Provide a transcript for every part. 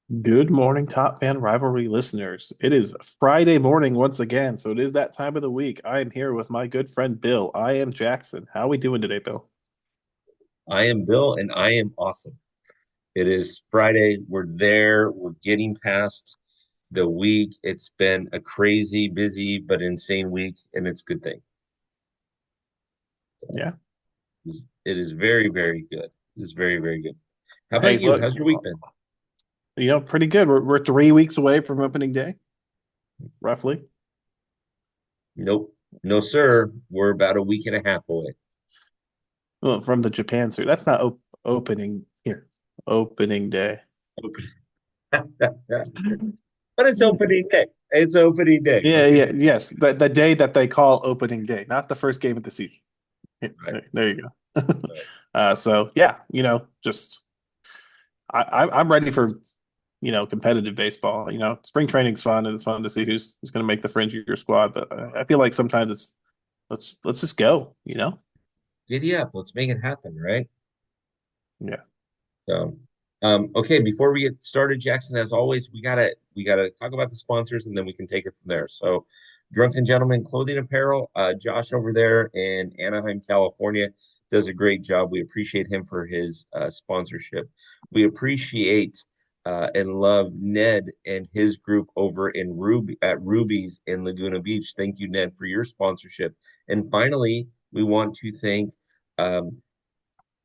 Good morning, Top Fan Rivalry listeners. It is Friday morning once again, so it is that time of the week. I am here with my good friend Bill. I am Jackson. How are we doing today, Bill? I am Bill and I am awesome. It is Friday. We're there. We're getting past the week. It's been a crazy, busy, but insane week, and it's a good thing. Yeah. It is very, very good. It's very, very good. How Hey, about you? look, How's your week been? pretty good. We're 3 weeks away from opening day, roughly. Nope. No, sir. We're about a week and a half away. Well, from the Japan series. That's not opening here. Opening day. But it's opening day. It's opening day. Yeah, Okay. yeah, yes. The day that they call opening day, not the first game of the season. Yeah, Right. there you go. Right. So yeah, just I'm ready for competitive baseball. Spring training's fun and it's fun to see who's going to make the fringe of your squad. But I feel like sometimes it's let's just go. Giddy up. Let's make it happen, right? Yeah. So, okay, before we get started, Jackson, as always, we gotta talk about the sponsors and then we can take it from there. So, Drunken Gentleman Clothing Apparel, Josh over there in Anaheim, California, does a great job. We appreciate him for his sponsorship. We appreciate and love Ned and his group over in Ruby at Ruby's in Laguna Beach. Thank you, Ned, for your sponsorship. And finally, we want to thank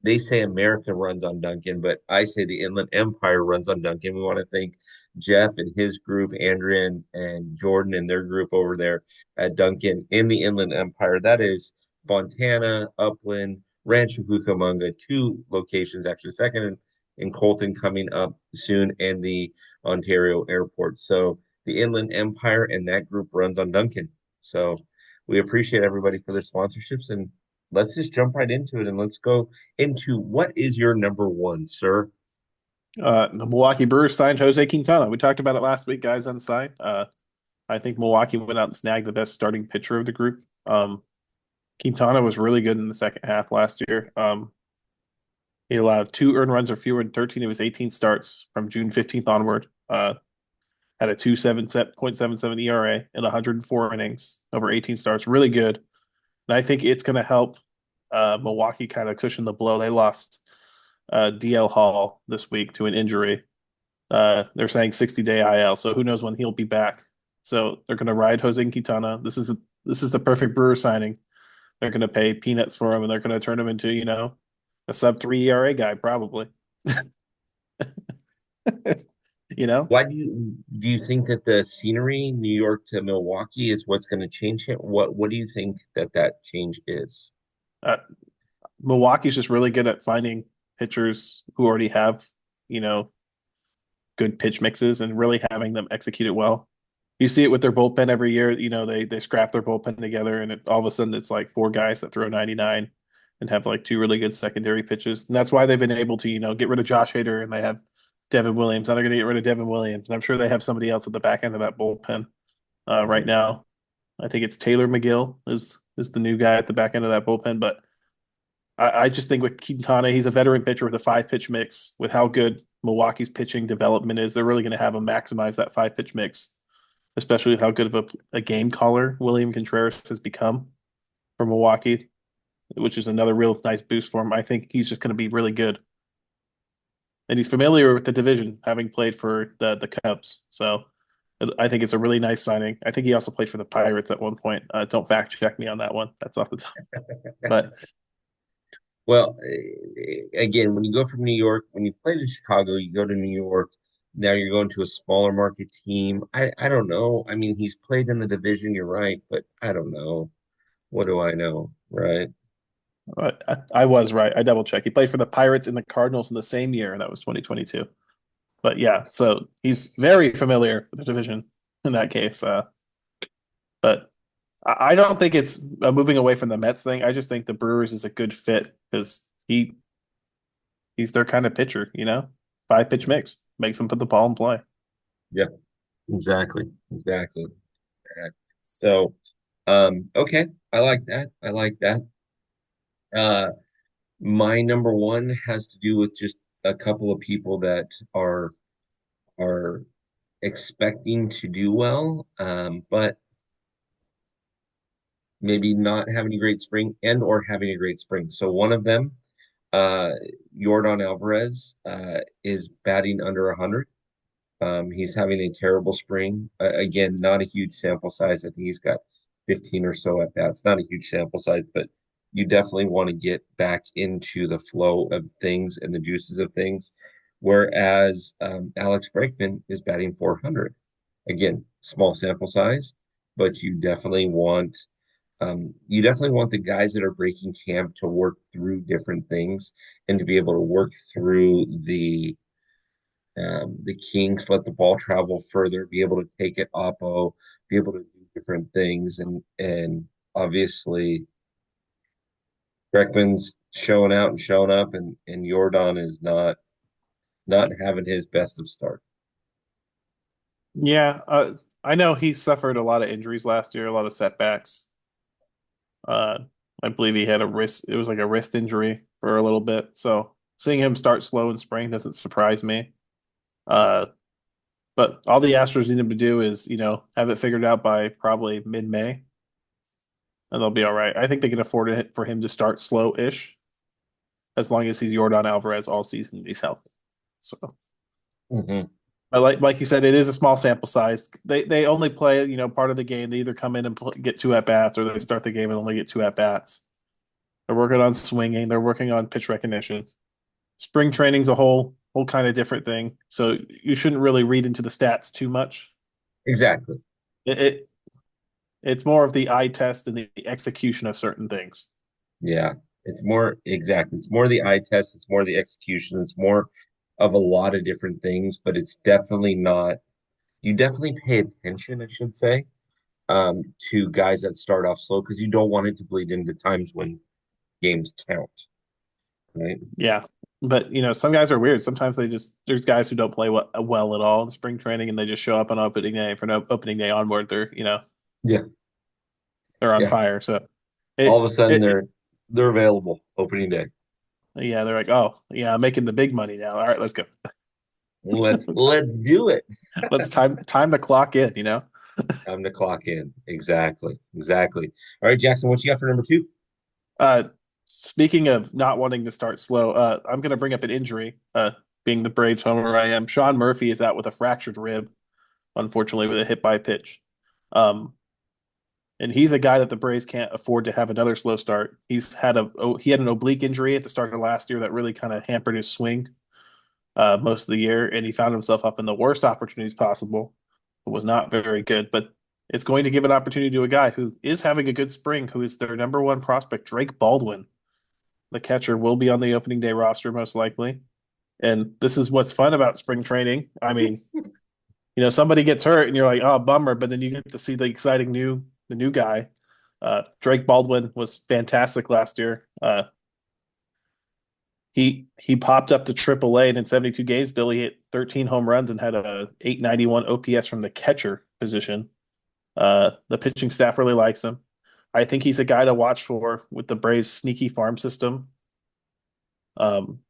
they say America runs on Duncan, but I say the Inland Empire runs on Duncan. We want to thank Jeff and his group, Andrea and Jordan and their group over there at Duncan in the Inland Empire. That is Fontana, Upland, Rancho Cucamonga, two locations, actually, second in Colton coming up soon, and the Ontario airport. So the Inland Empire and that group runs on Duncan. So we appreciate everybody for their sponsorships and let's just jump right into it and let's go into what is your number one, sir? The Milwaukee Brewers signed Jose Quintana. We talked about it last week, guys on site. I think Milwaukee went out and snagged the best starting pitcher of the group. Quintana was really good in the second half last year. He allowed 2 earned runs or fewer in 13 of his 18 starts from June 15th onward. Had a 2.77 ERA in 104 innings over 18 starts. Really good. And I think it's going to help Milwaukee kind of cushion the blow. They lost DL Hall this week to an injury. They're saying 60-day IL, so who knows when he'll be back. So they're going to ride Jose Quintana. This is the perfect Brewer signing. They're going to pay peanuts for him, and they're going to turn him into a sub 3 ERA guy probably. you know, Why do you think that the scenery, New York to Milwaukee, is what's going to change it? What do you think that change is? uh, Milwaukee's just really good at finding pitchers who already have you know good pitch mixes and really having them execute it well. You see it with their bullpen every year. They scrap their bullpen together, and all of a sudden it's like four guys that throw 99 and have like two really good secondary pitches. And that's why they've been able to get rid of Josh Hader and they have Devin Williams. Now they're going to get rid of Devin Williams, and I'm sure they have somebody else at the back end of that bullpen right Mhm. now. I think it's Taylor McGill is the new guy at the back end of that bullpen, but I just think with Quintana, he's a veteran pitcher with a 5 pitch mix. With how good Milwaukee's pitching development is, they're really going to have him maximize that 5 pitch mix, especially with how good of a game caller William Contreras has become for Milwaukee, which is another real nice boost for him. I think he's just going to be really good. And he's familiar with the division, having played for the Cubs. So I think it's a really nice signing. I think he also played for the Pirates at one point. Don't fact check me on that one. That's off the top. But Well, again, when you go from New York, when you've played in Chicago, you go to New York. Now you're going to a smaller market team. I don't know. I mean, he's played in the division, you're right, but I don't know. What do I know, right? I was right. I double checked. He played for the Pirates and the Cardinals in the same year, and that was 2022. But yeah, so he's very familiar with the division in that case. But I don't think it's moving away from the Mets thing. I just think the Brewers is a good fit because he's their kind of pitcher. 5 pitch mix makes them put the ball in play. Yeah, exactly. Exactly. So, okay, I like that. I like that. Uh, my number one has to do with just a couple of people that are are expecting to do well, but maybe not having a great spring and or having a great spring. So one of them, uh, Jordan Alvarez, is batting under 100. He's having a terrible spring. Again, not a huge sample size. I think he's got 15 or so at bats. Not a huge sample size, but you definitely want to get back into the flow of things and the juices of things. Whereas Alex Bregman is batting 400. Again, small sample size, but you definitely want the guys that are breaking camp to work through different things and to be able to work through the kinks, let the ball travel further, be able to take it oppo, be able to do different things, and obviously Breckman's showing out and showing up, and Jordan is not having his best of start. Yeah, I know he suffered a lot of injuries last year, a lot of setbacks. Uh, I believe he had a wrist, it was like a wrist injury for a little bit. So seeing him start slow in spring doesn't surprise me. Uh, but all the Astros need him to do is, have it figured out by probably mid-May, and they'll be all right. I think they can afford it for him to start slow-ish as long as he's Jordan Alvarez all season and he's healthy. So, Hmm. but like you said, it is a small sample size. They only play, part of the game. They either come in and get two at bats, or they start the game and only get two at bats. They're working on swinging. They're working on pitch recognition. Spring training's a whole kind of different thing. So you shouldn't really read into the stats too much. Exactly. It, it it's more of the eye test and the execution of certain things. Yeah. It's more exactly. It's more the eye test. It's more the execution. It's more of a lot of different things, but it's definitely not. You definitely pay attention, I should say, to guys that start off slow because you don't want it to bleed into times when games count, right? Yeah. But some guys are weird. Sometimes there's guys who don't play well at all in spring training, and they just show up on opening day. For no opening day onward, Yeah, they're on yeah. fire. So All of it a sudden it they're available opening day. yeah, they're like, oh yeah, I'm making the big money now. All right, let's go. Let's do it. Let's time the clock in. Time to clock in. Exactly. Exactly. All right, Jackson, what you got for number two? Uh, Speaking of not wanting to start slow, I'm going to bring up an injury. Being the Braves homer I am, Sean Murphy is out with a fractured rib, unfortunately, with a hit by pitch. Um, and he's a guy that the Braves can't afford to have another slow start. He had an oblique injury at the start of last year that really kind of hampered his swing most of the year, and he found himself up in the worst opportunities possible. It was not very good, but it's going to give an opportunity to a guy who is having a good spring, who is their number one prospect, Drake Baldwin. The catcher will be on the opening day roster most likely. And this is what's fun about spring training. I mean, somebody gets hurt and you're like, oh, bummer, but then you get to see the new guy. Drake Baldwin was fantastic last year. He popped up to AAA, and in 72 games, Billy hit 13 home runs and had a 891 OPS from the catcher position. The pitching staff really likes him. I think he's a guy to watch for with the Braves' sneaky farm system. Um,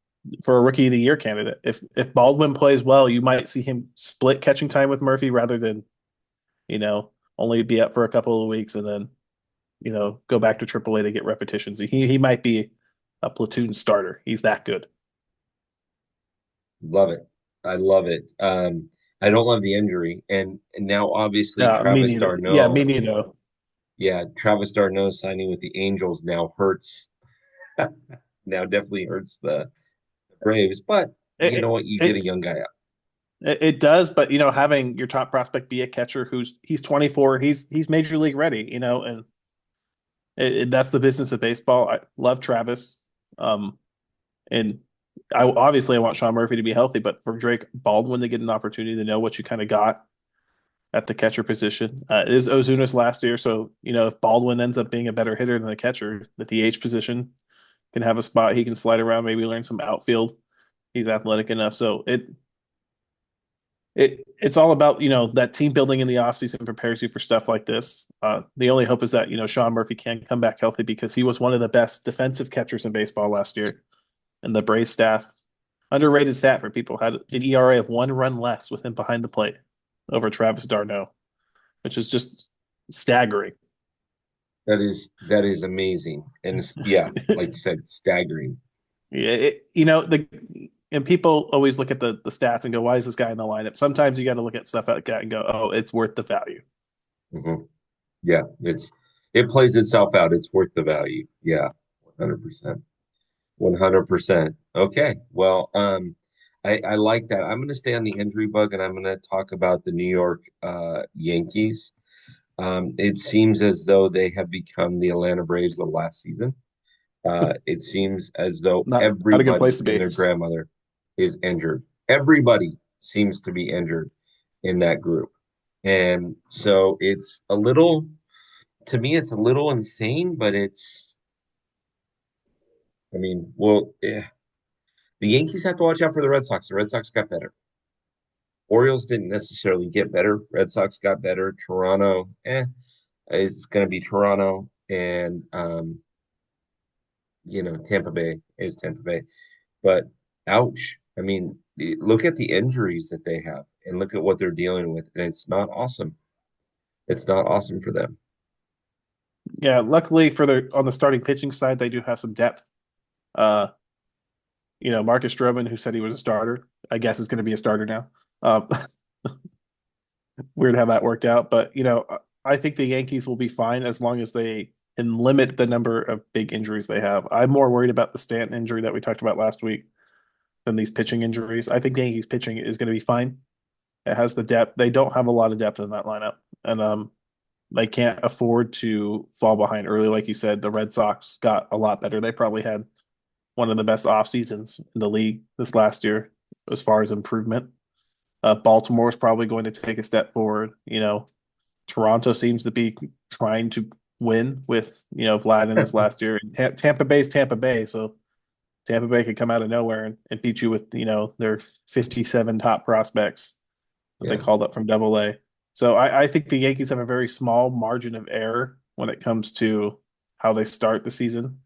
for a rookie of the year candidate. If Baldwin plays well, you might see him split catching time with Murphy rather than, only be up for a couple of weeks and then, go back to AAA to get repetitions. He might be a platoon starter. He's that good. Love it. I love it. I don't love the injury. And now obviously Me Travis neither. Yeah, me d'Arnaud, neither. yeah, Travis d'Arnaud signing with the Angels now hurts. Now definitely hurts the Braves, but you know It, what? You get a it young guy out. it does, but having your top prospect be a catcher he's 24, he's major league ready, and that's the business of baseball. I love Travis. Um, And I want Sean Murphy to be healthy, but for Drake Baldwin to get an opportunity to know what you kind of got at the catcher position. It is Ozuna's last year, so if Baldwin ends up being a better hitter than the catcher, the DH position can have a spot he can slide around, maybe learn some outfield. He's athletic enough, so it's all about that team building in the offseason prepares you for stuff like this. The only hope is that Sean Murphy can come back healthy because he was one of the best defensive catchers in baseball last year, and the Braves staff underrated stat for people, had an ERA of 1 run less with him behind the plate over Travis d'Arnaud, which is just staggering. That is amazing. And yeah, like you said, staggering. Yeah, the and people always look at the stats and go, "Why is this guy in the lineup?" Sometimes you got to look at stuff like that and go, "Oh, it's worth the value." Hmm. Yeah, it plays itself out. It's worth the value. Yeah, 100%. 100%. Okay. Well, I like that. I'm going to stay on the injury bug and I'm going to talk about the New York Yankees. It seems as though they have become the Atlanta Braves of last season. It seems as though Not a good place everybody to and be. their grandmother is injured. Everybody seems to be injured in that group. And so it's a little, to me, it's a little insane, but I mean, well, yeah. The Yankees have to watch out for the Red Sox. The Red Sox got better. Orioles didn't necessarily get better. Red Sox got better. Toronto, it's going to be Toronto, and Tampa Bay is Tampa Bay. But ouch! I mean, look at the injuries that they have, and look at what they're dealing with, and it's not awesome. It's not awesome for them. Yeah, luckily for the on the starting pitching side, they do have some depth. Uh, Marcus Stroman, who said he was a starter, I guess is going to be a starter now. Um, Weird how that worked out, but I think the Yankees will be fine as long as they can limit the number of big injuries they have. I'm more worried about the Stanton injury that we talked about last week than these pitching injuries. I think the Yankees pitching is going to be fine. It has the depth. They don't have a lot of depth in that lineup, and they can't afford to fall behind early. Like you said, the Red Sox got a lot better. They probably had one of the best off seasons in the league this last year as far as improvement. Baltimore is probably going to take a step forward. Toronto seems to be trying to win with Vlad in this last year. Tampa Bay's Tampa Bay, so Tampa Bay could come out of nowhere and beat you with their 57 top prospects that they Yeah. called up from Double A. So I think the Yankees have a very small margin of error when it comes to how they start the season,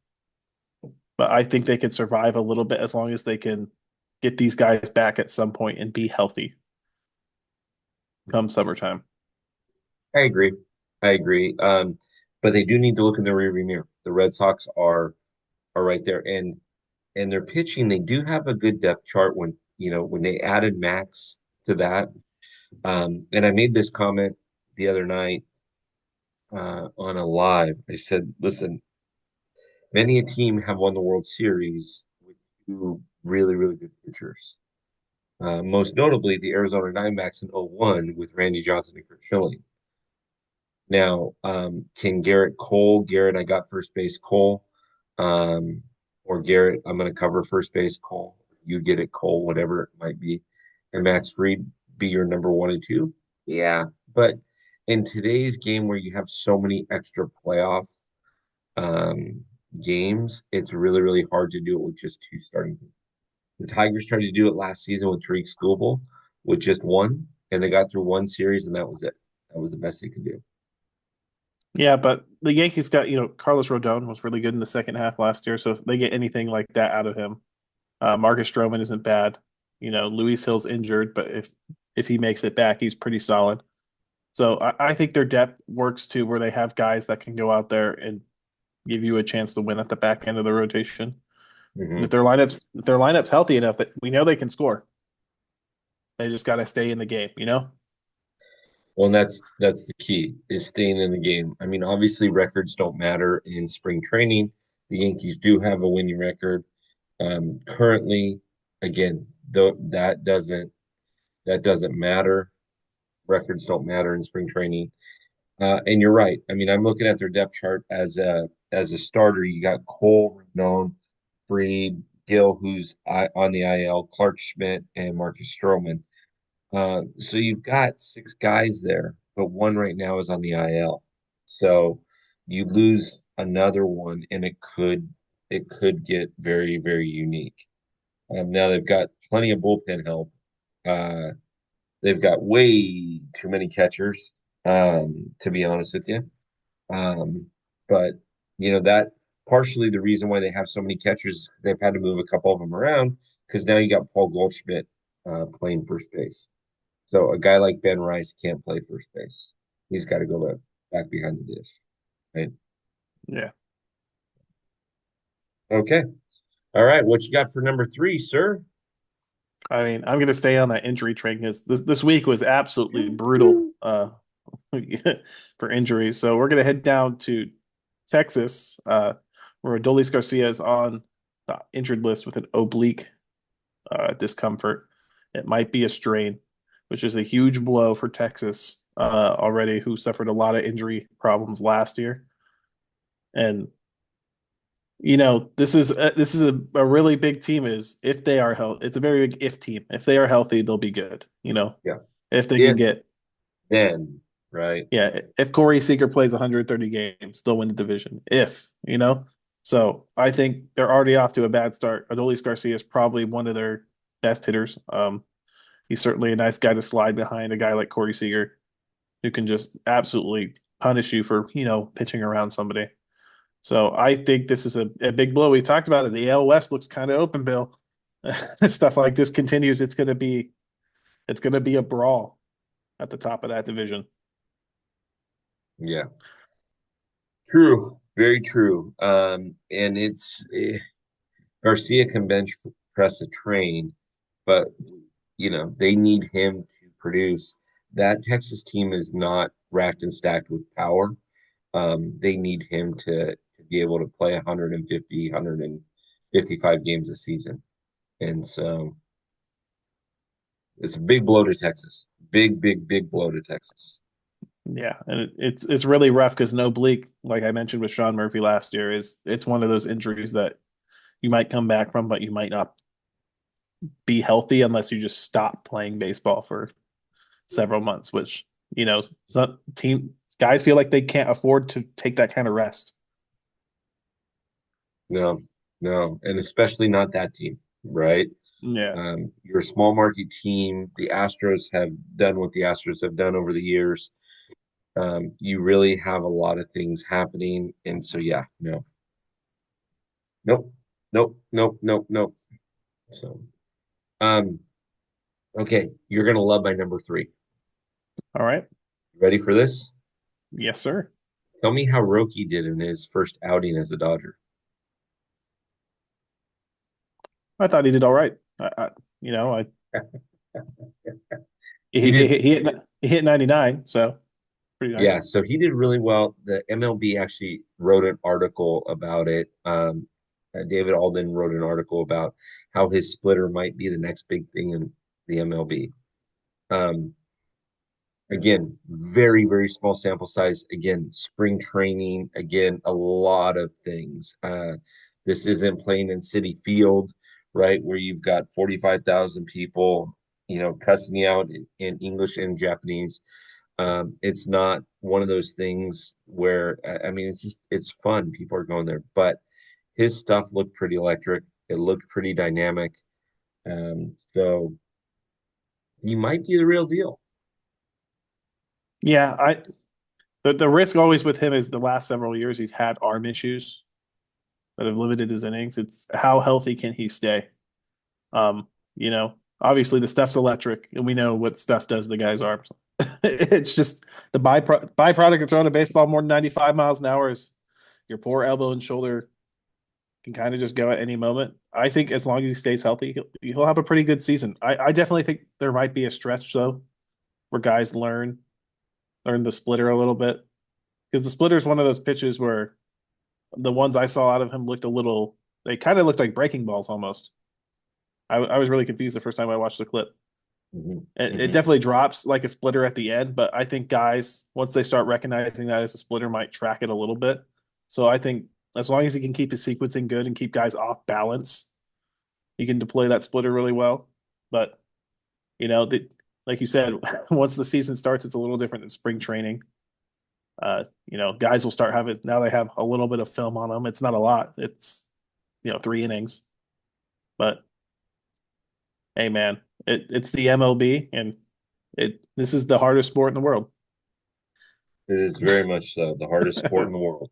but I think they could survive a little bit as long as they can get these guys back at some point and be healthy come summertime. I agree. I agree. But they do need to look in the rearview mirror. The Red Sox are right there, and their pitching. They do have a good depth chart when they added Max to that. And I made this comment the other night on a live. I said, "Listen, many a team have won the World Series with two really, really good pitchers. Most notably, the Arizona Diamondbacks in '01 with Randy Johnson and Kurt Schilling. Now, can Garrett, I got first base Cole, um, or Garrett, I'm going to cover first base Cole. You get it, Cole, whatever it might be. And Max Fried be your number one and two? Yeah. But in today's game where you have so many extra playoff um, games, it's really, really hard to do it with just two starting. The Tigers tried to do it last season with Tariq Skubal with just one, and they got through one series, and that was it. That was the best they could do. Yeah, but the Yankees got, Carlos Rodon was really good in the second half last year, so if they get anything like that out of him. Marcus Stroman isn't bad. Luis Hill's injured, but if he makes it back, he's pretty solid. So I think their depth works too, where they have guys that can go out there and give you a chance to win at the back end of the rotation. And Hmm. if their lineup's healthy enough that we know they can score. They just got to stay in the game. Well, and that's the key is staying in the game. I mean, obviously records don't matter in spring training. The Yankees do have a winning record. Currently, again, though that doesn't matter. Records don't matter in spring training. And you're right. I mean, I'm looking at their depth chart as a starter. You got Cole, Rendon, Freed, Gill, who's on the IL, Clark Schmidt, and Marcus Stroman. So you've got six guys there, but one right now is on the IL. So you lose another one, and it could get very, very unique. Now they've got plenty of bullpen help. Uh, they've got way too many catchers, to be honest with you. Um, but that. partially the reason why they have so many catchers. They've had to move a couple of them around because now you got Paul Goldschmidt playing first base. So a guy like Ben Rice can't play first base. He's got to go back behind the dish, right? Yeah. Okay. All right. What you got for number three, sir? I mean, I'm going to stay on that injury train because this week was absolutely brutal for injuries. So we're going to head down to Texas, where Adolis Garcia is on the injured list with an oblique discomfort. It might be a strain, which is a huge blow for Texas already, who suffered a lot of injury problems last year. And this is a really big team. Is if they are healthy, it's a very big if team. If they are healthy, they'll be good. Yeah. If they can If get then, right? yeah, if Corey Seager plays 130 games, they'll win the division. So I think they're already off to a bad start. Adolis Garcia is probably one of their best hitters. He's certainly a nice guy to slide behind a guy like Corey Seager, who can just absolutely punish you for pitching around somebody. So I think this is a big blow. We talked about it. The AL West looks kind of open, Bill. Stuff like this continues. It's gonna be a brawl at the top of that division. Yeah. True. Very true. And Garcia can bench press a train, but they need him to produce. That Texas team is not racked and stacked with power. They need him to be able to play 150, 155 games a season. And so it's a big blow to Texas. Big, big, big blow to Texas. Yeah, and it's really rough because no Bleak, like I mentioned with Sean Murphy last year, it's one of those injuries that you might come back from, but you might not be healthy unless you just stop playing baseball for several months, which some team guys feel like they can't afford to take that kind of rest. No, no, and especially not that team, right? Yeah, You're a small market team. The Astros have done what the Astros have done over the years. You really have a lot of things happening. And so, yeah, no, nope, nope, nope, nope, nope. So, um, okay, you're gonna love my number three. all right. Ready for this? Yes, sir. Tell me how Roki did in his first outing as a Dodger. I thought he did all right. I you know I He he, he, did, he hit 99, so pretty yeah. nice. So he did really well. The MLB actually wrote an article about it. David Alden wrote an article about how his splitter might be the next big thing in the MLB. Um, Again, very, very small sample size. Again, spring training. Again, a lot of things. This isn't playing in City Field, right, where you've got 45,000 people, cussing you out in English and Japanese. It's not one of those things where, I mean, it's fun. People are going there, but his stuff looked pretty electric. It looked pretty dynamic. So he might be the real deal. Yeah, the risk always with him is the last several years he's had arm issues that have limited his innings. It's how healthy can he stay? Obviously the stuff's electric, and we know what stuff does to the guy's arms. It's just the byproduct of throwing a baseball more than 95 miles an hour is your poor elbow and shoulder can kind of just go at any moment. I think as long as he stays healthy, he'll have a pretty good season. I definitely think there might be a stretch though where guys learn the splitter a little bit because the splitter is one of those pitches where the ones I saw out of him they kind of looked like breaking balls almost. I was really confused the first time I watched the clip. Mhm, It mhm. definitely drops like a splitter at the end, but I think guys, once they start recognizing that as a splitter, might track it a little bit. So I think as long as he can keep his sequencing good and keep guys off balance, he can deploy that splitter really well. But like you said, once the season starts, it's a little different than spring training. Guys will start having now they have a little bit of film on them. It's not a lot. It's 3 innings, but hey, man, it's the MLB, and this is the hardest sport in the world. It is very much so the hardest sport in the world.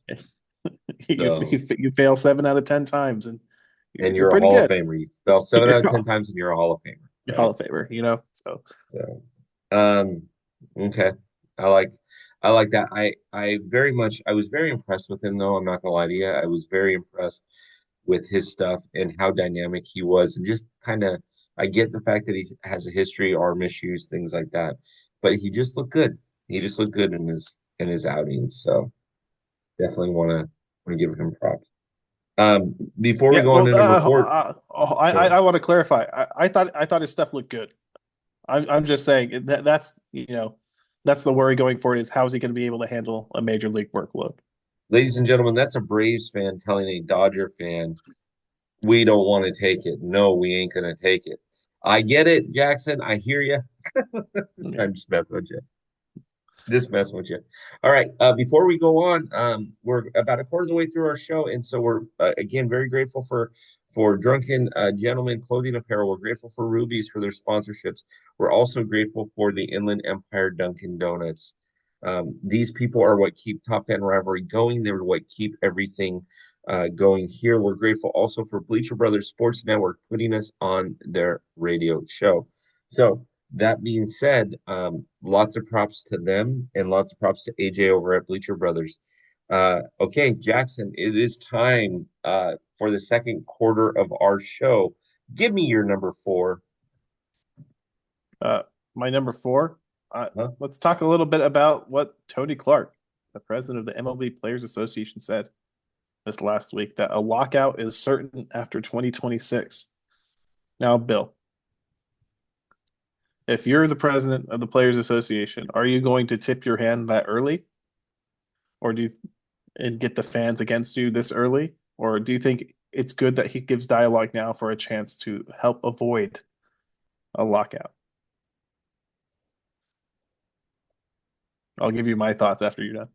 So, You fail 7 out of 10 times, and and you're you're a pretty Hall of good. Famer. You fell seven You're out of 10 times and you're a Hall of Famer, Hall right? of Famer, you know. So So, um, okay. I like I like that. I was very impressed with him though. I'm not gonna lie to you. I was very impressed with his stuff and how dynamic he was, and just kind of I get the fact that he has a history, arm issues, things like that, but he just looked good. He just looked good in his outings. So definitely want to give him props. Before we yeah, go on well, to number four, go ahead. I want to clarify. I thought his stuff looked good. I'm just saying that's that's the worry going forward is how is he going to be able to handle a major league workload? Ladies and gentlemen, that's a Braves fan telling a Dodger fan, we don't want to take it. No, we ain't gonna take it. I get it, Jackson. I hear you. Yeah. I'm just messing with you. Just messing with you. All right. Before we go on, we're about a quarter of the way through our show, and so we're again very grateful for Drunken Gentlemen Clothing Apparel. We're grateful for Ruby's for their sponsorships. We're also grateful for the Inland Empire Dunkin' Donuts. These people are what keep Top Fan Rivalry going. They're what keep everything going here. We're grateful also for Bleacher Brothers Sports Network putting us on their radio show. So that being said, lots of props to them and lots of props to AJ over at Bleacher Brothers. Okay, Jackson, it is time for the second quarter of our show. Give me your number four. Uh, my number four. Huh? Let's talk a little bit about what Tony Clark, the president of the MLB Players Association, said this last week that a lockout is certain after 2026. Now, Bill, if you're the president of the Players Association, are you going to tip your hand that early, or do you and get the fans against you this early, or do you think it's good that he gives dialogue now for a chance to help avoid a lockout? I'll give you my thoughts after you're done.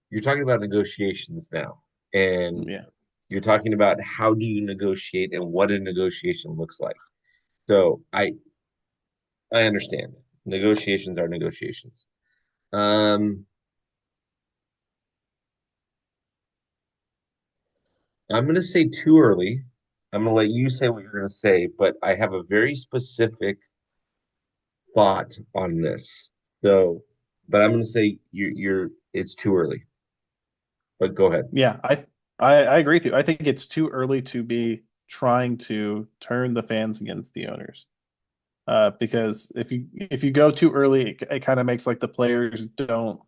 You're talking about negotiations now, and Yeah. you're talking about how do you negotiate and what a negotiation looks like. So I understand. Negotiations are negotiations. Um, I'm going to say too early. I'm going to let you say what you're going to say, but I have a very specific thought on this. So, but I'm going to say it's too early. But go ahead. Yeah, I agree with you. I think it's too early to be trying to turn the fans against the owners. Because if you go too early, it kind of makes like the players don't,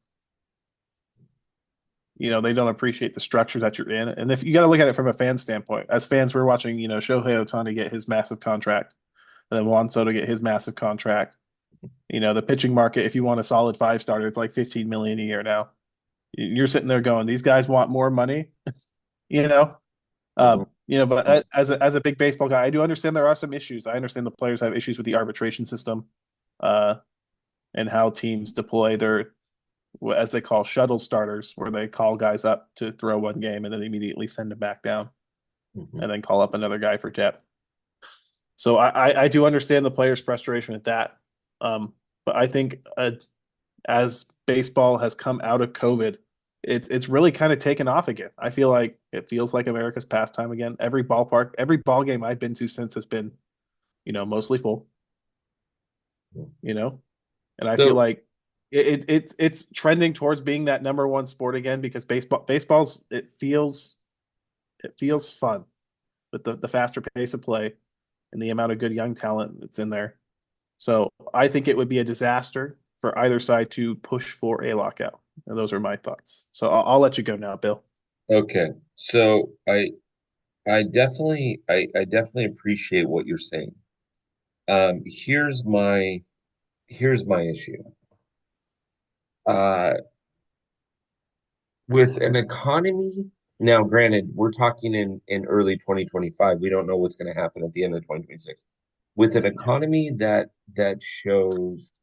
they don't appreciate the structure that you're in. And if you got to look at it from a fan standpoint, as fans, we're watching, Shohei Ohtani get his massive contract, and then Juan Soto get his massive contract. The pitching market, if you want a solid five starter, it's like 15 million a year now. You're sitting there going, these guys want more money, you know. Mhm. But as a big baseball guy, I do understand there are some issues. I understand the players have issues with the arbitration system, uh, and how teams deploy their, as they call shuttle starters, where they call guys up to throw one game and then immediately send them back down, Mhm. and then call up another guy for depth. So I do understand the players' frustration with that. But I think as baseball has come out of COVID, it's really kind of taken off again. I feel like it feels like America's pastime again. Every ballpark, every ball game I've been to since has been, mostly full, you know, and I feel So like it's trending towards being that number one sport again because baseball's it feels fun with the faster pace of play and the amount of good young talent that's in there. So I think it would be a disaster for either side to push for a lockout. And those are my thoughts. So I'll let you go now, Bill. okay. So I definitely appreciate what you're saying. Here's my issue. Uh, with an economy now, granted, we're talking in early 2025. We don't know what's going to happen at the end of 2026. With an Yeah. economy that shows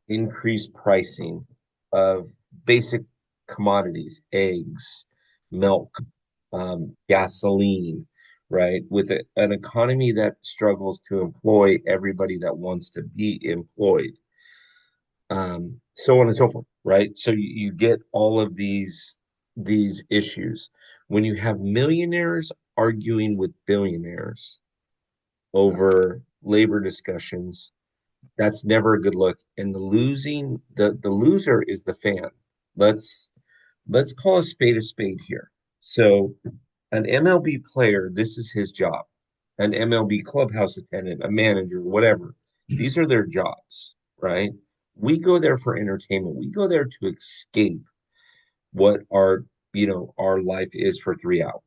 increased pricing of basic commodities, eggs, milk, gasoline, right? With an economy that struggles to employ everybody that wants to be employed, so on and so forth, right? So you get all of these issues when you have millionaires arguing with billionaires over labor discussions. That's never a good look. And the loser is the fan. Let's let's call a spade here. So an MLB player, this is his job. An MLB clubhouse attendant, a manager, whatever. These are their jobs, right? We go there for entertainment. We go there to escape what our life is for 3 hours,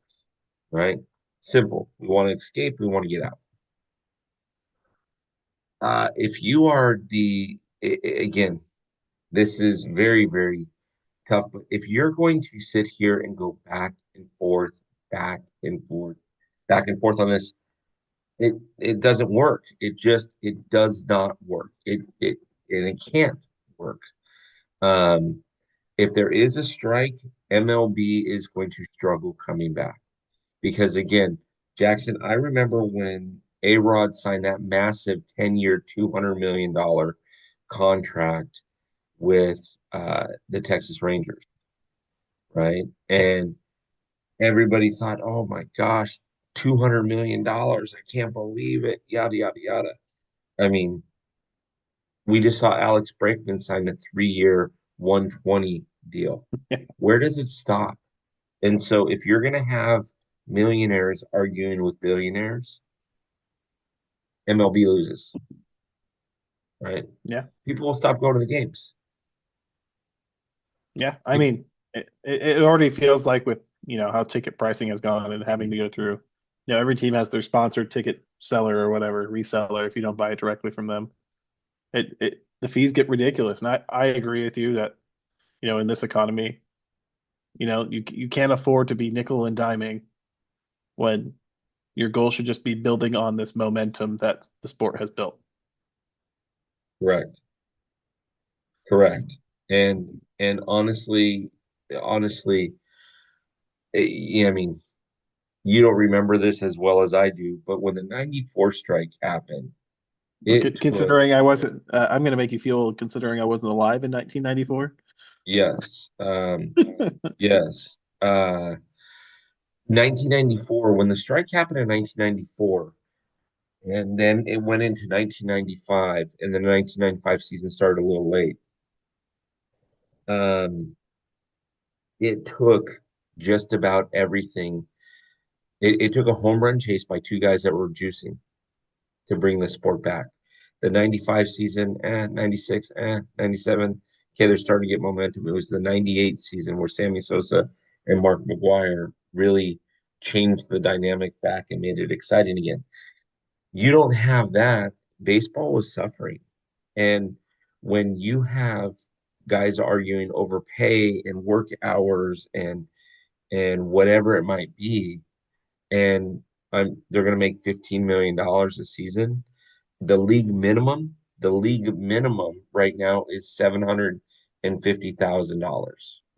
right? Simple. We want to escape, we want to get out. If you are again, this is very, very tough, but if you're going to sit here and go back and forth, back and forth on this, it doesn't work. It does not work. It can't work. Um, if there is a strike, MLB is going to struggle coming back because again, Jackson, I remember when A-Rod signed that massive 10-year, $200 million contract with the Texas Rangers, right? And everybody thought, oh my gosh, $200 million. I can't believe it. Yada, yada, yada. I mean, we just saw Alex Bregman sign a 3-year, 120 deal. Where does it stop? And so if you're going to have millionaires arguing with billionaires, MLB loses, right? Yeah. People will stop going to the games. Yeah. I mean, it already feels like with, how ticket pricing has gone and having to go through, every team has their sponsored ticket seller or whatever, reseller if you don't buy it directly from them. The fees get ridiculous. And I agree with you that, in this economy, you can't afford to be nickel and diming when your goal should just be building on this momentum that the sport has built. Correct. Correct. And honestly, yeah, I mean, you don't remember this as well as I do, but when the 94 strike happened, it took, Considering I wasn't, I'm going to make you feel old considering I wasn't alive in 1994. yes, yes, 1994, when the strike happened in 1994, and then it went into 1995, and then the 1995 season started a little late. Um, it took just about everything. It took a home run chase by two guys that were juicing to bring the sport back. The 95 season, 96, 97. Okay, they're starting to get momentum. It was the 98 season where Sammy Sosa and Mark McGwire really changed the dynamic back and made it exciting again. You don't have that. Baseball was suffering. And when you have guys arguing over pay and work hours and whatever it might be, and they're going to make $15 million a season. The league minimum right now is $750,000,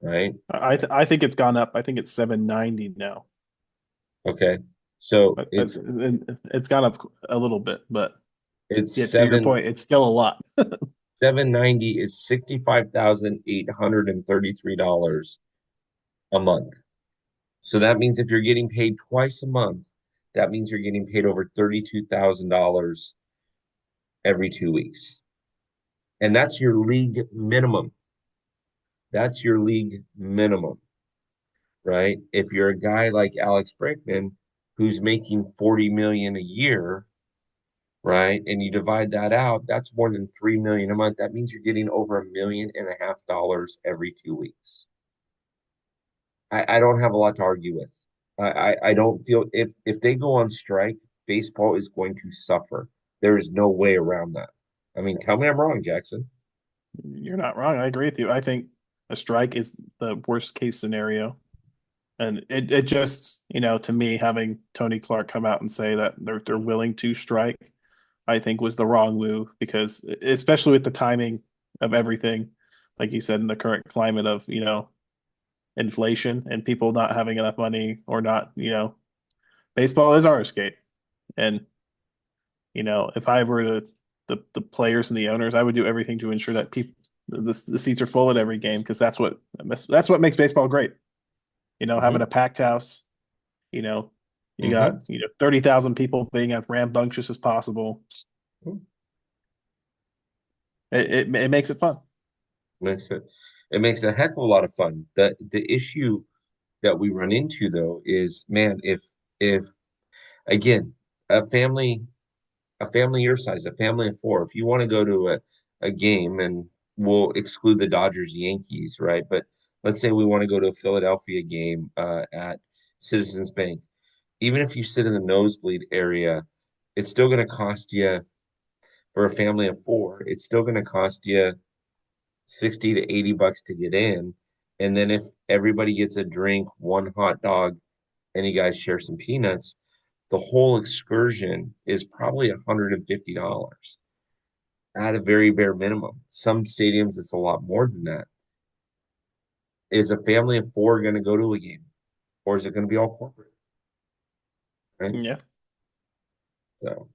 right? I think it's gone up. I think it's 790 now. Okay, so But it's gone up a little bit, but it's yeah, to your point, it's still a lot. 790 is $65,833 a month. So that means if you're getting paid twice a month, that means you're getting paid over $32,000 every 2 weeks. And that's your league minimum. That's your league minimum, right? If you're a guy like Alex Bregman who's making 40 million a year, right? And you divide that out, that's more than 3 million a month. That means you're getting over $1.5 million every 2 weeks. I don't have a lot to argue with. I don't feel if they go on strike, baseball is going to suffer. There is no way around that. I mean, tell me I'm wrong, Jackson. You're not wrong. I agree with you. I think a strike is the worst case scenario. And it just, to me, having Tony Clark come out and say that they're willing to strike, I think was the wrong move because especially with the timing of everything, like you said, in the current climate of, inflation and people not having enough money or not, baseball is our escape. And, if I were the players and the owners, I would do everything to ensure that The seats are full at every game because that's what makes baseball great. Having Hmm. a packed house. You know, you Hmm. got 30,000 people being as rambunctious as possible. It makes it fun. Makes it it makes a heck of a lot of fun. The issue that we run into though is, man, if again, a family a family your size, a family of four, if you want to go to a game, and we'll exclude the Dodgers Yankees, right? But let's say we want to go to a Philadelphia game at Citizens Bank. Even if you sit in the nosebleed area, it's still going to cost you, for a family of four, it's still going to cost you 60 to 80 bucks to get in. And then if everybody gets a drink, one hot dog, and you guys share some peanuts, the whole excursion is probably $150 at a very bare minimum. Some stadiums, it's a lot more than that. Is a family of four going to go to a game, or is it going to be all corporate? Right. Yeah. So,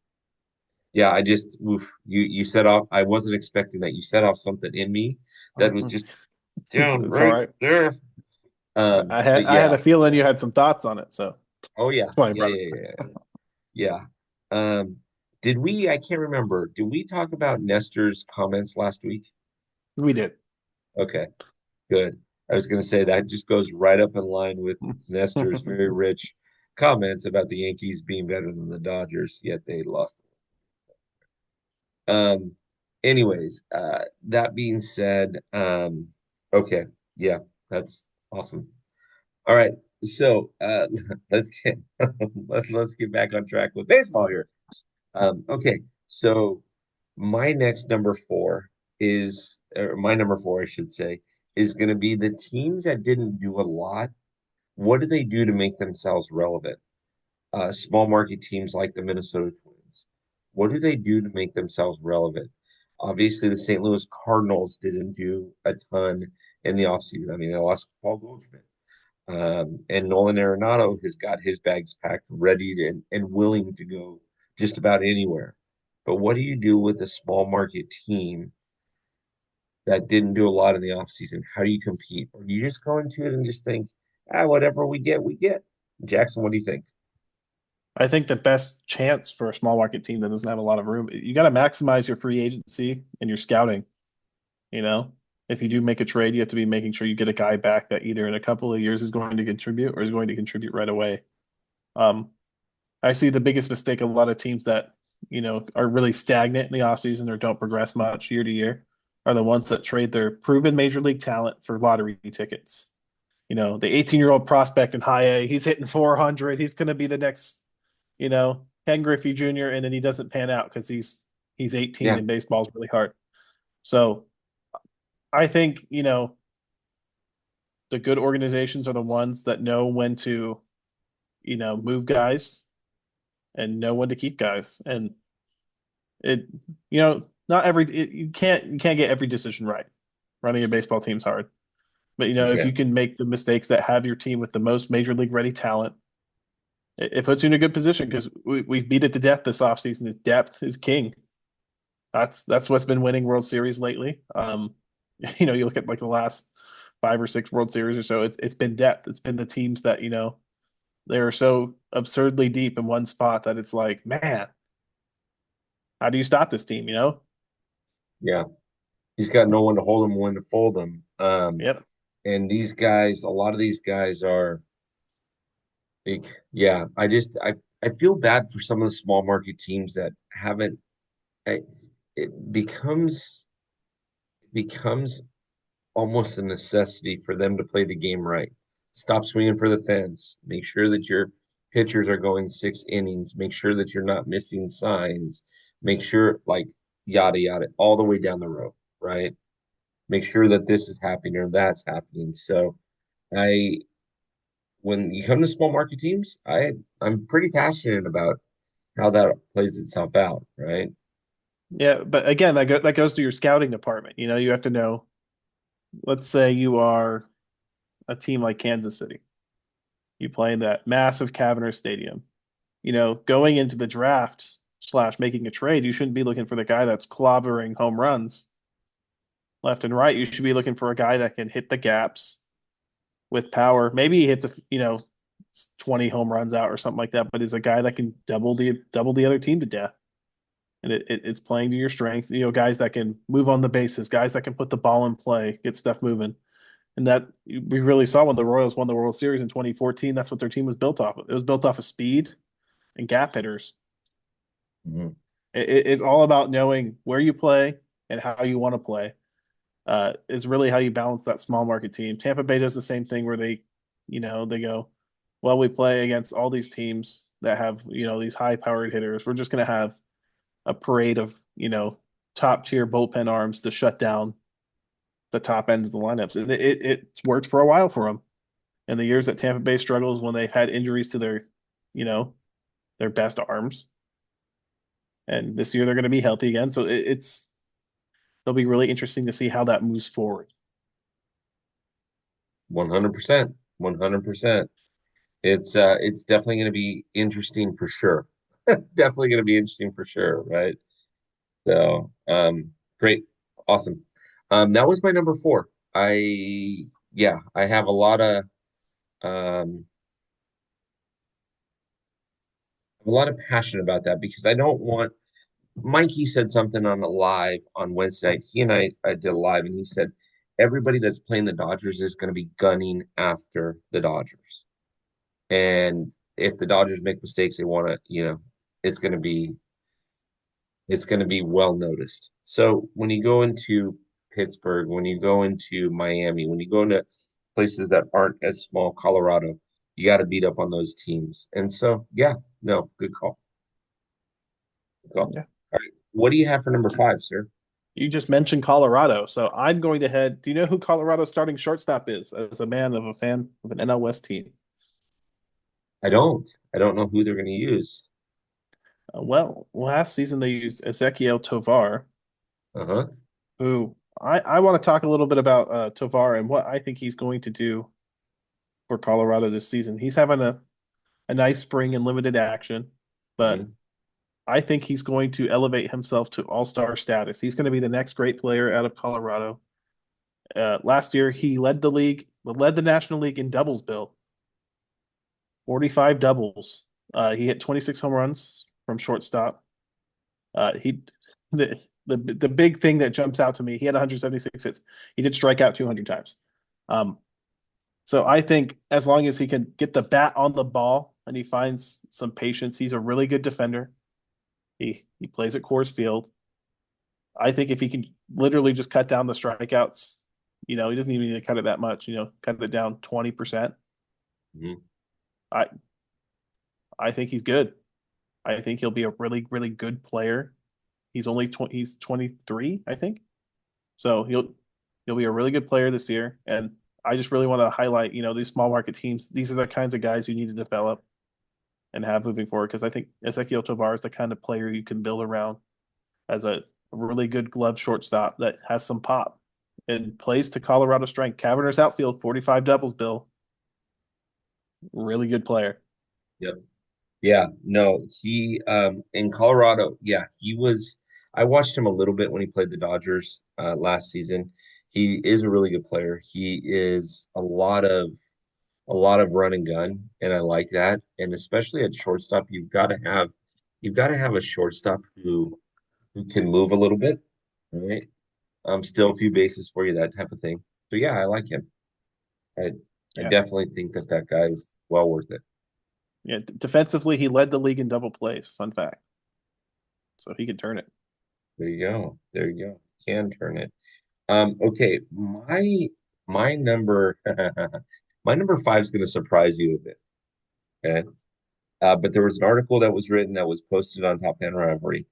yeah, I just, oof, you set off. I wasn't expecting that. You set off something in me that was just down It's all right right. there. I had But I had yeah. a feeling you had some thoughts on it, so Oh yeah. that's why I Yeah, brought yeah, yeah, yeah. Yeah. Did we, I can't remember, did we talk about Nestor's comments last week? it. We did. Okay, good. I was going to say that just goes right up in line with Nestor's very rich comments about the Yankees being better than the Dodgers, yet they lost. Um, anyways, that being said, okay, yeah, that's awesome. All right, so let's get let's get back on track with baseball here. Okay, so my next number four is, or my number four, I should say, is going to be the teams that didn't do a lot. What do they do to make themselves relevant? Small market teams like the Minnesota Twins. What do they do to make themselves relevant? Obviously, the St. Louis Cardinals didn't do a ton in the offseason. I mean, they lost Paul Goldschmidt. And Nolan Arenado has got his bags packed, ready to, and willing to go just about anywhere. But what do you do with a small market team that didn't do a lot in the offseason? How do you compete? Or do you just go into it and just think, whatever we get, we get? Jackson, what do you think? I think the best chance for a small market team that doesn't have a lot of room, you got to maximize your free agency and your scouting. You know, if you do make a trade, you have to be making sure you get a guy back that either in a couple of years is going to contribute or is going to contribute right away. Um, I see the biggest mistake of a lot of teams that, are really stagnant in the offseason or don't progress much year to year are the ones that trade their proven major league talent for lottery tickets. The 18-year-old prospect in high A, he's hitting 400. He's going to be the next, Ken Griffey Jr. And then he doesn't pan out because he's 18 Yeah, and baseball's really hard. So I think, the good organizations are the ones that know when to, move guys and know when to keep guys. And it, not you can't get every decision right. Running a baseball team's hard. But you if you can. can make the mistakes that have your team with the most major league ready talent, it puts you in a good position because we beat it to death this offseason. Depth is king. That's what's been winning World Series lately. You look at like the last 5 or 6 World Series or so, it's been depth. It's been the teams that, they're so absurdly deep in one spot that it's like, man, how do you stop this team, Yeah. He's got no one to hold him, when to fold him. Yep. And these guys, a lot of these guys are big. Yeah, I feel bad for some of the small market teams that haven't. I, it becomes almost a necessity for them to play the game right. Stop swinging for the fence. Make sure that your pitchers are going 6 innings. Make sure that you're not missing signs. Make sure, like, yada yada, all the way down the road, right? Make sure that this is happening or that's happening. So I when you come to small market teams, I'm pretty passionate about how that plays itself out, right? Yeah, but again, that goes to your scouting department. You have to know, let's say you are a team like Kansas City. You play in that massive cavernous stadium. Going into the draft slash making a trade, you shouldn't be looking for the guy that's clobbering home runs. left and right. You should be looking for a guy that can hit the gaps with power. Maybe he hits 20 home runs out or something like that, but is a guy that can double the other team to death. And it's playing to your strengths. Guys that can move on the bases, guys that can put the ball in play, get stuff moving. And that we really saw when the Royals won the World Series in 2014. That's what their team was built off of. It was built off of speed and gap hitters. Mhm. It's all about knowing where you play and how you want to play. Is really how you balance that small market team. Tampa Bay does the same thing where they go, well, we play against all these teams that have, these high powered hitters. We're just going to have a parade of, top tier bullpen arms to shut down the top end of the lineups. And it's worked for a while for them. In the years that Tampa Bay struggles when they've had injuries to you know, their best arms. And this year they're going to be healthy again. So it'll be really interesting to see how that moves forward. 100%. 100%. It's definitely going to be interesting for sure. Definitely going to be interesting for sure, right? So, great. Awesome. That was my number four. Yeah, I have um, a lot of passion about that because I don't want, Mikey said something on a live on Wednesday night. He and I did a live, and he said everybody that's playing the Dodgers is going to be gunning after the Dodgers. And if the Dodgers make mistakes, they want to, it's going to be it's going to be well noticed. So when you go into Pittsburgh, when you go into Miami, when you go into places that aren't as small, Colorado, you got to beat up on those teams. And so, yeah, no, good call. Good call. Yeah. All right. What do you have for number five, sir? You just mentioned Colorado. So I'm going to head. Do you know who Colorado's starting shortstop is as a fan of an NL West team? I don't. I don't know who they're going to use. Well, last season they used Ezequiel Tovar, Uh-huh. who I want to talk a little bit about Tovar and what I think he's going to do for Colorado this season. He's having a nice spring in limited action, but Hmm. I think he's going to elevate himself to all-star status. He's going to be the next great player out of Colorado. Last year, he led the National League in doubles, Bill. 45 doubles. He hit 26 home runs from shortstop. He the big thing that jumps out to me, he had 176 hits. He did strike out 200 times. Um, so I think as long as he can get the bat on the ball and he finds some patience, he's a really good defender. He plays at Coors Field. I think if he can literally just cut down the strikeouts, he doesn't even need to cut it that much, cut it down 20%. Hmm. I I think he's good. I think he'll be a really, really good player. He's 23, I think. So he'll be a really good player this year. And I just really want to highlight, these small market teams. These are the kinds of guys you need to develop and have moving forward because I think Ezequiel Tovar is the kind of player you can build around as a really good glove shortstop that has some pop and plays to Colorado strength. Caverner's outfield, 45 doubles, Bill. Really good player. Yep. Yeah, no, he in Colorado, yeah, he was I watched him a little bit when he played the Dodgers last season. He is a really good player. He is a lot of run and gun, and I like that. And especially at shortstop, you've got to have a shortstop who can move a little bit, right? Still a few bases for you, that type of thing. So yeah, I like him. I I Yeah. definitely think that guy's well worth it. Yeah. Defensively, he led the league in double plays. Fun fact. So he can turn it. There you go. There you go. Can turn it. Okay, my number my number five is going to surprise you a bit. Okay, but there was an article that was written that was posted on Top Gun Rivalry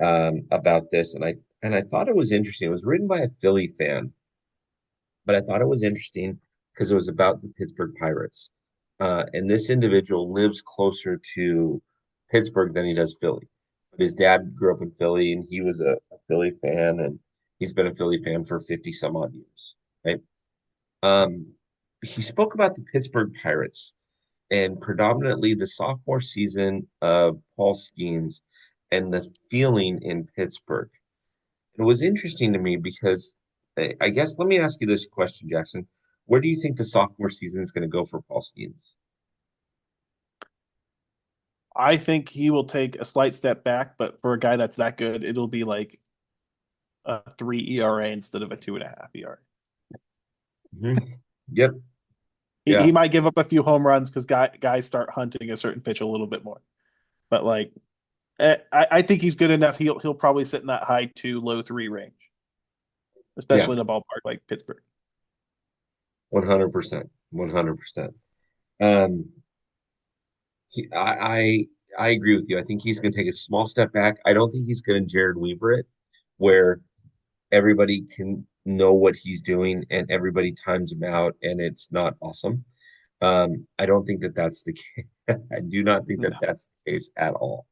about this, and I thought it was interesting. It was written by a Philly fan, but I thought it was interesting because it was about the Pittsburgh Pirates. And this individual lives closer to Pittsburgh than he does Philly. But his dad grew up in Philly and he was a Philly fan, and he's been a Philly fan for 50 some odd years. Right. Um, he spoke about the Pittsburgh Pirates and predominantly the sophomore season of Paul Skeens and the feeling in Pittsburgh. It was interesting to me because I guess let me ask you this question, Jackson. Where do you think the sophomore season is going to go for Paul Skeens? I think he will take a slight step back, but for a guy that's that good, it'll be like a 3 ERA instead of a 2.5 ERA. Mhm. Yep. He Yeah. might give up a few home runs because guys start hunting a certain pitch a little bit more. But like, I think he's good enough. He'll probably sit in that high 2, low 3 range, Yeah. especially in a ballpark like Pittsburgh. 100%. 100%. Um, he, I agree with you. I think he's going to take a small step back. I don't think he's going to Jared Weaver it, where everybody can know what he's doing and everybody times him out, and it's not awesome. I don't think that that's the case. I do not think that No, that's the case at all.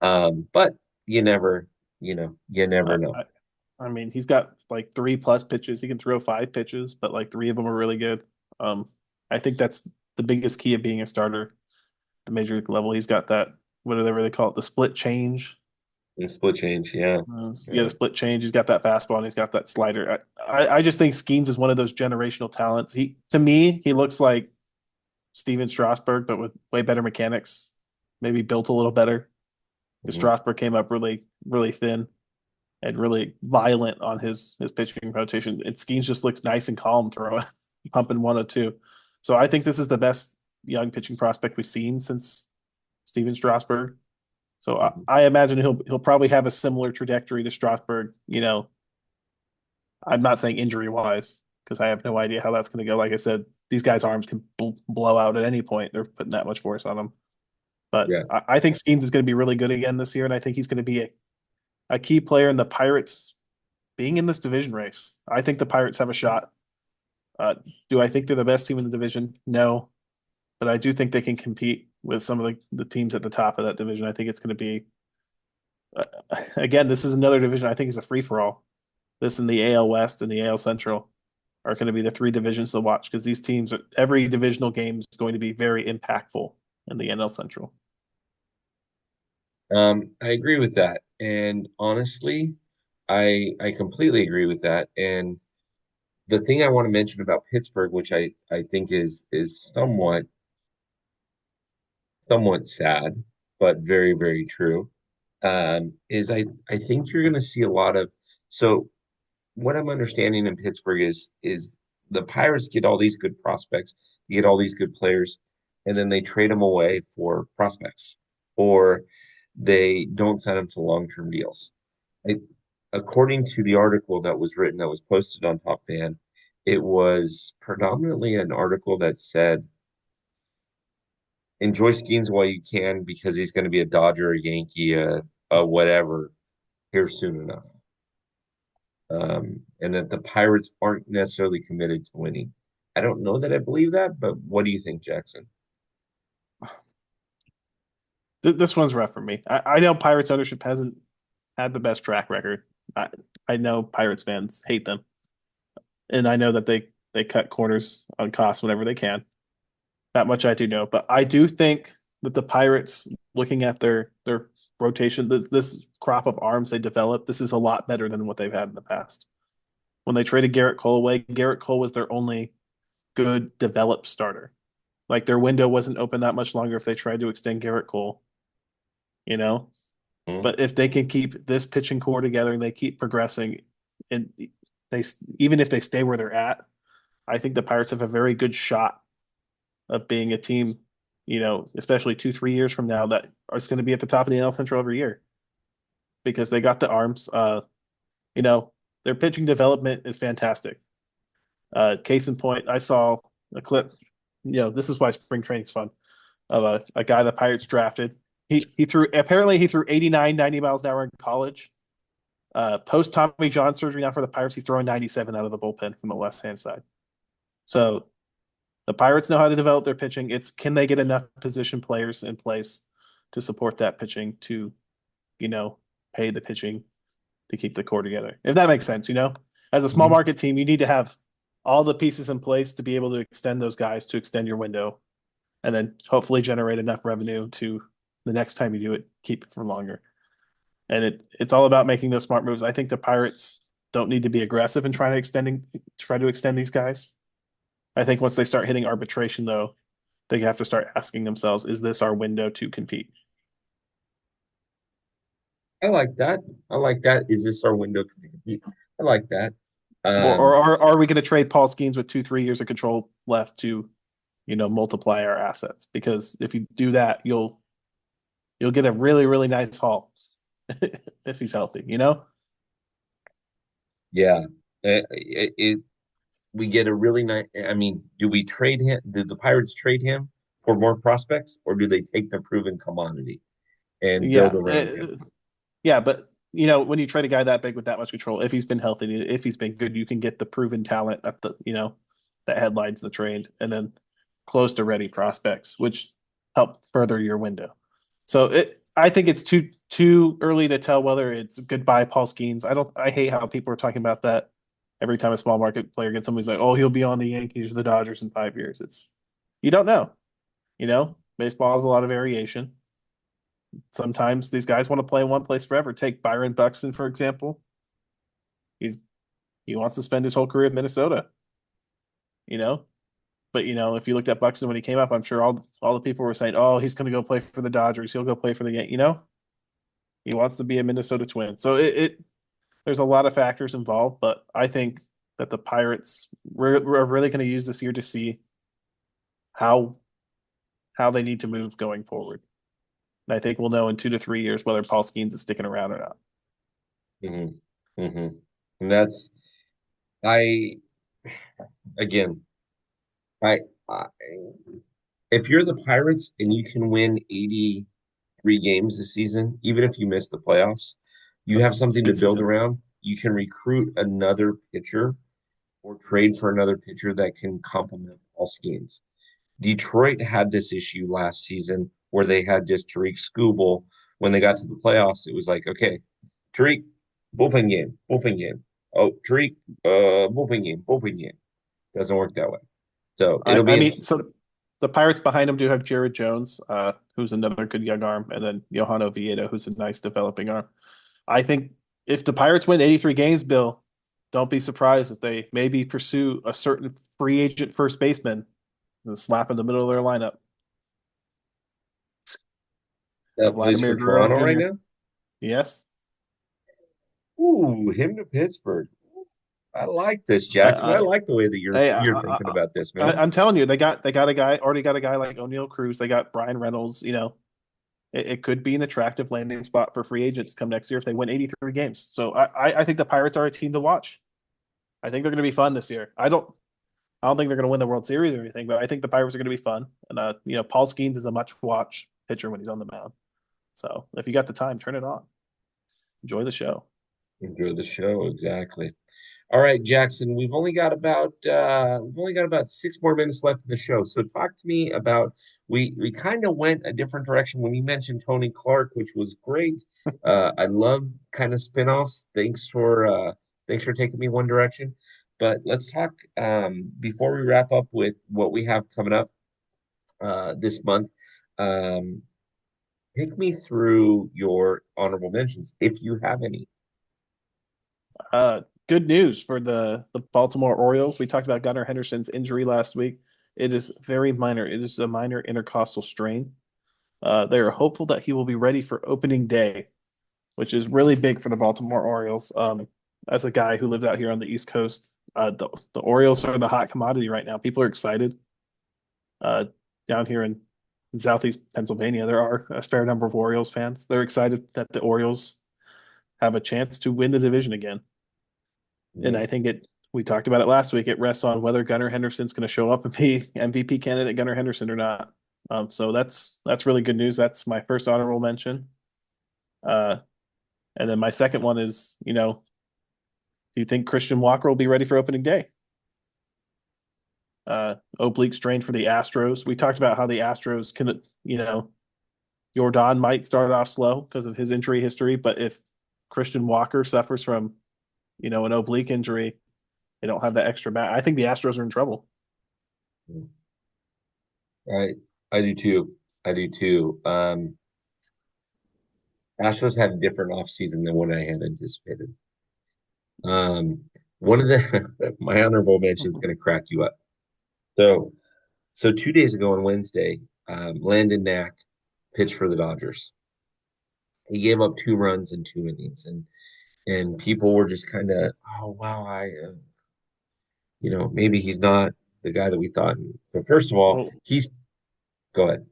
But you never, you never I, know. I, I mean, he's got like 3+ pitches. He can throw 5 pitches, but like 3 of them are really good. Um, I think that's the biggest key of being a starter at the major league level. He's got that whatever they call it, the split change. Split change, yeah, Yeah, yeah. the split change. He's got that fastball and he's got that slider. I just think Skeens is one of those generational talents. To me, he looks like Steven Strasburg, but with way better mechanics. Maybe built a little better. Because Mhm. Strasburg came up really, really thin and really violent on his pitching rotation. And Skeens just looks nice and calm throwing, pumping 102. So I think this is the best young pitching prospect we've seen since Steven Strasburg. So Mhm. I imagine he'll probably have a similar trajectory to Strasburg. I'm not saying injury wise because I have no idea how that's going to go. Like I said, these guys' arms can blow out at any point. They're putting that much force on them. But Yeah. I think Skeens is going to be really good again this year, and I think he's going to be a key player in the Pirates being in this division race. I think the Pirates have a shot. Uh, do I think they're the best team in the division? No, but I do think they can compete with some of the teams at the top of that division. I think it's going to be uh, again. This is another division. I think is a free for all. This and the AL West and the AL Central are going to be the 3 divisions to watch because these teams, every divisional game is going to be very impactful in the NL Central. I agree with that. And honestly, I completely agree with that. And the thing I want to mention about Pittsburgh, which I think is somewhat sad, but very, very true, is I think you're going to see a lot of so what I'm understanding in Pittsburgh is the Pirates get all these good prospects, you get all these good players, and then they trade them away for prospects, or they don't sign them to long-term deals. I, According to the article that was written that was posted on Top Fan, it was predominantly an article that said enjoy Skeens while you can because he's going to be a Dodger, a Yankee, a whatever here soon enough. And that the Pirates aren't necessarily committed to winning. I don't know that I believe that, but what do you think, Jackson? This one's rough for me. I know Pirates ownership hasn't had the best track record. I, I know Pirates fans hate them, and I know that they cut corners on costs whenever they can. That much I do know, but I do think that the Pirates, looking at their rotation, this crop of arms they developed, this is a lot better than what they've had in the past. When they traded Garrett Cole away, Garrett Cole was their only good developed starter. Like their window wasn't open that much longer if they tried to extend Garrett Cole, you know. Hmm? But if they can keep this pitching core together and they keep progressing, and they even if they stay where they're at, I think the Pirates have a very good shot of being a team, especially 2, 3 years from now that is going to be at the top of the NL Central every year because they got the arms. You know, their pitching development is fantastic. Case in point, I saw a clip. This is why spring training's fun of a guy the Pirates drafted. He threw 89, 90 miles an hour in college. Post Tommy John surgery now for the Pirates, he's throwing 97 out of the bullpen from the left hand side. So the Pirates know how to develop their pitching. It's can they get enough position players in place to support that pitching to, you know, pay the pitching to keep the core together. If that makes sense. As a small Hmm. market team, you need to have all the pieces in place to be able to extend those guys to extend your window and then hopefully generate enough revenue to the next time you do it, keep it for longer. And it's all about making those smart moves. I think the Pirates don't need to be aggressive in try to extend these guys. I think once they start hitting arbitration, though, they have to start asking themselves, is this our window to compete? I like that. I like that. Is this our window to compete? I like that. Or Um, are we going to trade Paul Skeens with 2, 3 years of control left to, multiply our assets? Because if you do that, you'll get a really, really nice haul if he's healthy, you know? yeah. It we get a really nice. I mean, do we trade him? Do the Pirates trade him for more prospects, or do they take the proven commodity and build Yeah. around him? Yeah, but when you trade a guy that big with that much control, if he's been healthy, if he's been good, you can get the proven talent at that headlines the trade, and then close to ready prospects, which help further your window. So I think it's too early to tell whether it's goodbye Paul Skeens. I hate how people are talking about that every time a small market player gets somebody's like, oh, he'll be on the Yankees or the Dodgers in 5 years. You don't know. Baseball has a lot of variation. Sometimes these guys want to play in one place forever. Take Byron Buxton, for example. He's he wants to spend his whole career in Minnesota, you know. But if you looked at Buxton when he came up, I'm sure all the people were saying, "Oh, he's going to go play for the Dodgers. He'll go play for the Yankees." He wants to be a Minnesota Twin. So it there's a lot of factors involved, but I think that the Pirates we're really going to use this year to see how they need to move going forward. And I think we'll know in 2 to 3 years whether Paul Skeens is sticking around or not. Hmm. Hmm. And that's I again. I, I if you're the Pirates and you can win 83 games this season, even if you miss the playoffs, you have That's a something to good build season. around. You can recruit another pitcher or trade for another pitcher that can complement Paul Skeens. Detroit had this issue last season where they had just Tariq Skubal. When they got to the playoffs, it was like, okay, Tariq, bullpen game, bullpen game. Oh, Tariq, bullpen game, bullpen game. Doesn't work that way. So I, it'll be I mean, interesting. so the Pirates behind him do have Jared Jones, who's another good young arm, and then Johan Oviedo, who's a nice developing arm. I think if the Pirates win 83 games, Bill, don't be surprised if they maybe pursue a certain free agent first baseman and slap in the middle of their lineup. That plays Vladimir for Guerrero Toronto right Jr. now. Yes. Ooh, him to Pittsburgh. I like this, I, Jackson. I I, like the way that I, you're thinking I, about this, man. I'm telling you, they got a guy already got a guy like O'Neill Cruz. They got Brian Reynolds. It could be an attractive landing spot for free agents come next year if they win 83 games. So I think the Pirates are a team to watch. I think they're going to be fun this year. I don't think they're going to win the World Series or anything, but I think the Pirates are going to be fun. And Paul Skeens is a much watch pitcher when he's on the mound. So if you got the time, turn it on. Enjoy the show. Enjoy the show, exactly. All right, Jackson, we've only got about 6 more minutes left in the show. So talk to me about we kind of went a different direction when you mentioned Tony Clark, which was great. I love kind of spinoffs. Thanks for taking me one direction. But let's talk before we wrap up with what we have coming up this month. Um, Take me through your honorable mentions if you have any. Good news for the Baltimore Orioles. We talked about Gunnar Henderson's injury last week. It is very minor. It is a minor intercostal strain. They are hopeful that he will be ready for opening day, which is really big for the Baltimore Orioles. As a guy who lives out here on the East Coast, the Orioles are the hot commodity right now. People are excited. Uh, Down here in Southeast Pennsylvania, there are a fair number of Orioles fans. They're excited that the Orioles have a chance to win the division again. And I think we talked about it last week. It rests on whether Gunnar Henderson's going to show up and be MVP candidate Gunnar Henderson or not. So that's really good news. That's my first honorable mention. Uh, and then my second one is, do you think Christian Walker will be ready for opening day? Oblique strain for the Astros. We talked about how the Astros can, Jordan might start off slow because of his injury history, but if Christian Walker suffers from, an oblique injury, they don't have that extra back. I think the Astros are in trouble. I I do too. I do too. Astros had a different offseason than what I had anticipated. Um, one of the my honorable mention is going to crack you up. So, so 2 days ago on Wednesday, Landon Knack pitched for the Dodgers. He gave up 2 runs in 2 innings, and people were just kind of, oh wow, maybe he's not the guy that we thought. So first of all, Well, he's go ahead.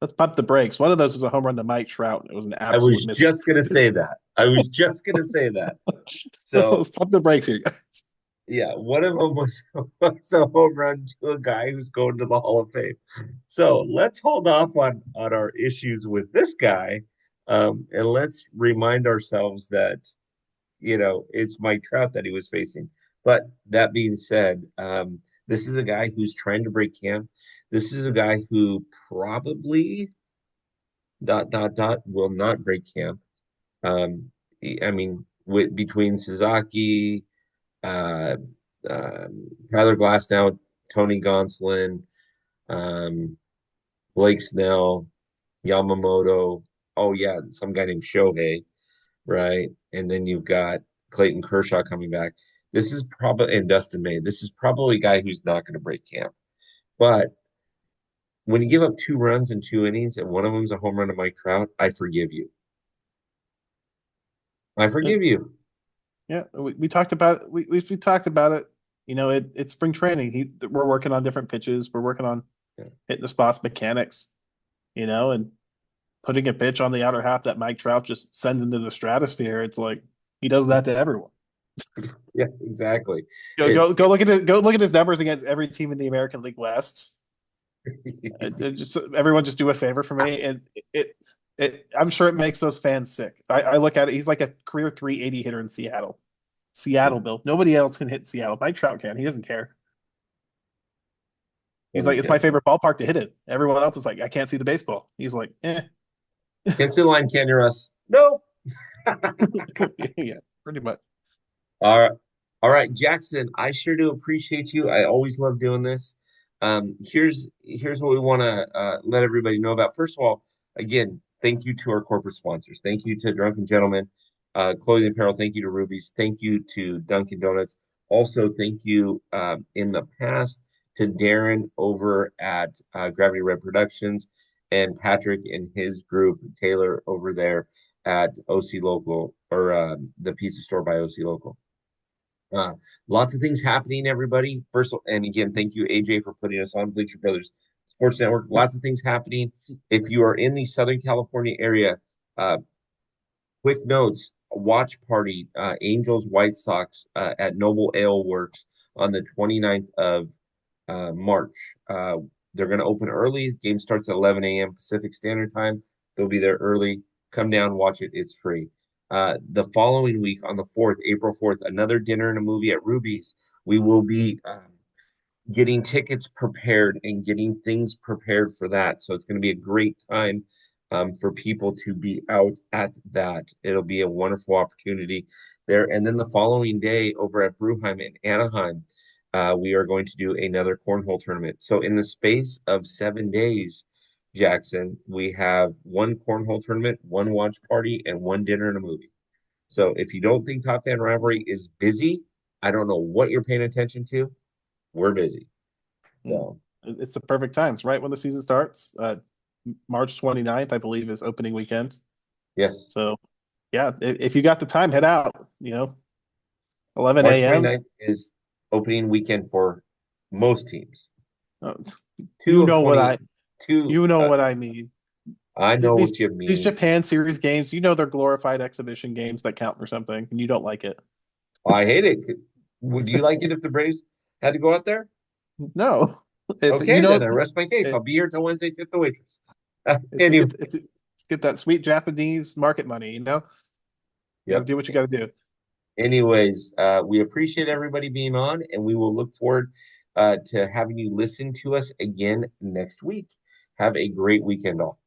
let's pump the brakes. One of those was a home run to Mike Trout. It was an I absolute was miss. just gonna say that. I was just gonna say that. So Let's pump the brakes here. yeah, one of them was a home run to a guy who's going to the Hall of Fame. So let's hold off on our issues with this guy, and let's remind ourselves that it's Mike Trout that he was facing. But that being said, this is a guy who's trying to break camp. This is a guy who probably will not break camp. I mean, between Sasaki, uh, Tyler Glasnow, Tony Gonsolin, um, Blake Snell, Yamamoto. Oh yeah, some guy named Shohei, right? And then you've got Clayton Kershaw coming back. This is probably and Dustin May. This is probably a guy who's not going to break camp. But when you give up 2 runs in 2 innings and one of them's a home run to Mike Trout, I forgive you. I forgive you. Yeah, we talked about it. We talked about it. It's spring training. We're working on different pitches. We're working on Yeah. hitting the spots, mechanics. And putting a pitch on the outer half that Mike Trout just sends into the stratosphere. It's like he does that to everyone. Yeah, exactly. Go It, go go look at it. Go look at his numbers against every team in the American League West. Just everyone, just do a favor for me, and it. I'm sure it makes those fans sick. I look at it. He's like a career 380 hitter in Seattle. Seattle, Bill. Nobody else can hit Seattle. Mike Trout can. He doesn't care. He's like, it's my favorite ballpark to hit it. Everyone else is like, I can't see the baseball. He's like, eh. Can't see the line, can you, Russ? Nope. Yeah, pretty much. All right. All right, Jackson, I sure do appreciate you. I always love doing this. Here's what we want to let everybody know about. First of all, again, thank you to our corporate sponsors. Thank you to Drunken Gentlemen, Clothing Apparel. Thank you to Ruby's. Thank you to Dunkin' Donuts. Also, thank you in the past to Darren over at Gravity Red Productions and Patrick and his group, Taylor over there at OC Local or the pizza store by OC Local. Uh, Lots of things happening, everybody. First, and again, thank you, AJ, for putting us on Bleacher Brothers Sports Network. Lots of things happening. If you are in the Southern California area, uh, quick notes: watch party, Angels White Sox at Noble Ale Works on the 29th of March. They're going to open early. Game starts at 11 a.m. Pacific Standard Time. They'll be there early. Come down, watch it. It's free. The following week on the 4th, April 4th, another dinner and a movie at Ruby's. We will be getting tickets prepared and getting things prepared for that. So it's going to be a great time for people to be out at that. It'll be a wonderful opportunity there. And then the following day over at Bruheim in Anaheim, we are going to do another cornhole tournament. So in the space of 7 days, Jackson, we have one cornhole tournament, one watch party, and one dinner and a movie. So if you don't think Top Fan Rivalry is busy, I don't know what you're paying attention to. We're busy. So It's the perfect time. It's right when the season starts. March 29th, I believe, is opening weekend. yes, So, yeah, if you got the time, head out. 11 March a.m. 29th is opening weekend for most teams. Uh, Two you of know what 20, I two. you know what I mean. I know These what you these mean. Japan series games, they're glorified exhibition games that count for something, and you don't like it. I hate it. Would you like it if the Braves had to go out there? No, Okay, then I rest my case. it, I'll be here till Wednesday, tip the waitress. it's to Anyway, get that sweet Japanese market money. You got to yep. do what you got to do. Anyways, we appreciate everybody being on, and we will look forward to having you listen to us again next week. Have a great weekend, all.